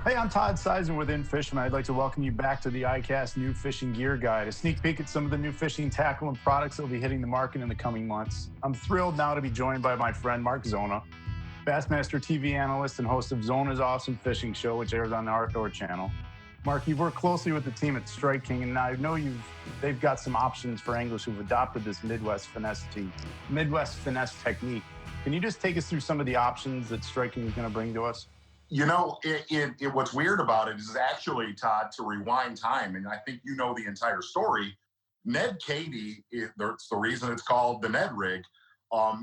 Hey, I'm Todd Ceisner with In-Fisherman. I'd like to welcome you back to the ICAST New Fishing Gear Guide, a sneak peek at some of the new fishing tackle and products that will be hitting the market in the coming months. I'm thrilled now to be joined by my friend Mark Zona, Bassmaster TV analyst and host of Zona's Awesome Fishing Show, which airs on the Outdoor Channel. Mark, you've worked closely with the team at Strike King, and I know they've got some options for anglers who've adopted this Midwest finesse technique. Can you just take us through some of the options that Strike King is going to bring to us? You know, what's weird about it is actually, Todd, to rewind time, and I think you know the entire story. Ned Cady, that's the reason it's called the Ned Rig.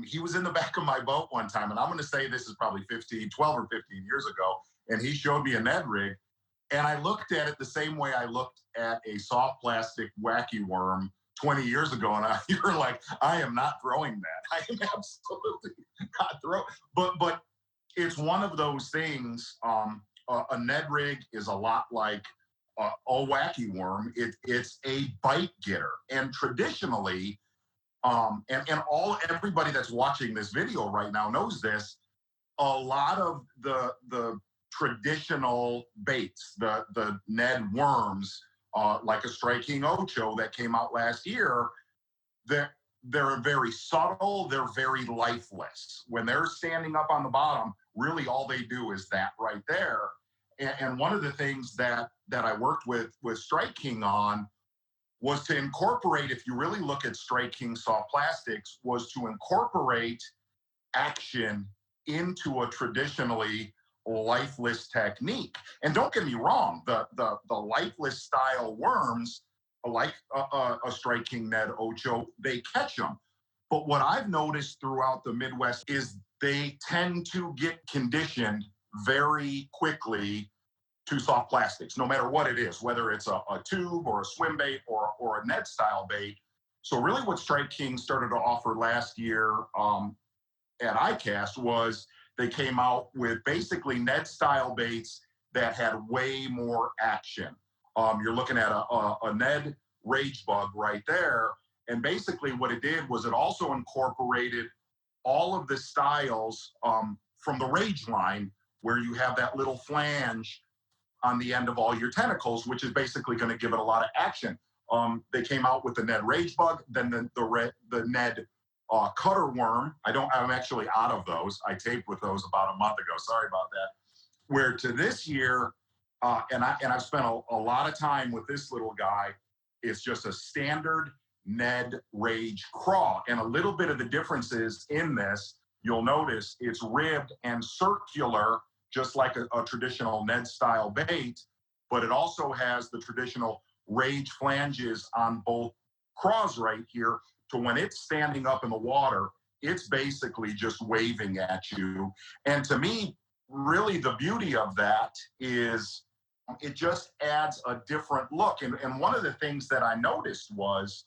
He was in the back of my boat one time, and I'm going to say this is probably 12 or 15 years ago, and he showed me a Ned Rig, and I looked at it the same way I looked at a soft plastic wacky worm 20 years ago, and you're like, I am not throwing that. I am absolutely not throwing. But it's one of those things. A Ned Rig is a lot like a wacky worm. It's a bite getter, and traditionally, everybody that's watching this video right now knows this. A lot of the traditional baits, the Ned worms, like a Strike King Ocho that came out last year, they're very subtle. They're very lifeless. When they're standing up on the bottom, really all they do is that right there. And one of the things that I worked with Strike King on was to incorporate, if you really look at Strike King soft plastics, was to incorporate action into a traditionally lifeless technique. And don't get me wrong, the lifeless style worms, like a Strike King Ned Ocho, they catch them. But what I've noticed throughout the Midwest is they tend to get conditioned very quickly to soft plastics, no matter what it is, whether it's a tube or a swim bait or a Ned style bait. So really what Strike King started to offer last year at ICAST was they came out with basically Ned style baits that had way more action. You're looking at a Ned Rage Bug right there. And basically what it did was it also incorporated all of the styles from the Rage line, where you have that little flange on the end of all your tentacles, which is basically going to give it a lot of action. They came out with the Ned Rage Bug, then the Ned Cutter Worm. I'm actually out of those. I taped with those about a month ago. Sorry about that. Where to this year, and I've spent a lot of time with this little guy. It's just a standard Ned Rage Craw. And a little bit of the differences in this, you'll notice it's ribbed and circular, just like a traditional Ned style bait, but it also has the traditional Rage flanges on both craws right here, to when it's standing up in the water, it's basically just waving at you. And to me, really the beauty of that is it just adds a different look. And one of the things that I noticed was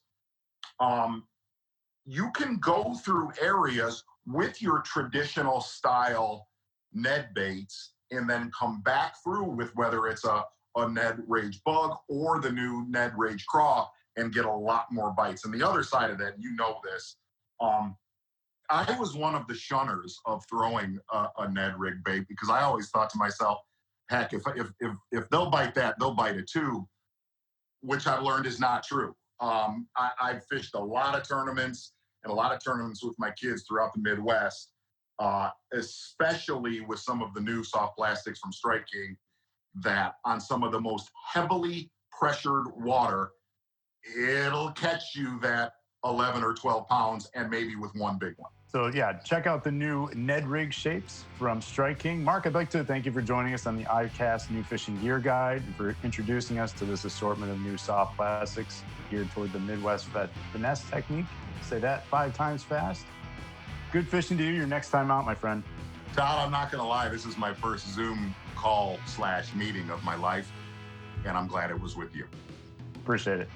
you can go through areas with your traditional style Ned baits and then come back through with whether it's a Ned Rage Bug or the new Ned Rage Craw and get a lot more bites. And the other side of that, you know this, I was one of the shunners of throwing a Ned Rig bait, because I always thought to myself, heck, if they'll bite that, they'll bite it too, which I've learned is not true. I've fished a lot of tournaments with my kids throughout the Midwest, especially with some of the new soft plastics from Strike King, that on some of the most heavily pressured water, it'll catch you that 11 or 12 pounds, and maybe with one big one. So yeah, check out the new Ned Rig shapes from Strike King. Mark, I'd like to thank you for joining us on the ICAST New Fishing Gear Guide and for introducing us to this assortment of new soft plastics geared toward the Midwest finesse technique. Say that 5 times fast. Good fishing to you your next time out, my friend. Todd, I'm not going to lie. This is my first Zoom call / meeting of my life, and I'm glad it was with you. Appreciate it.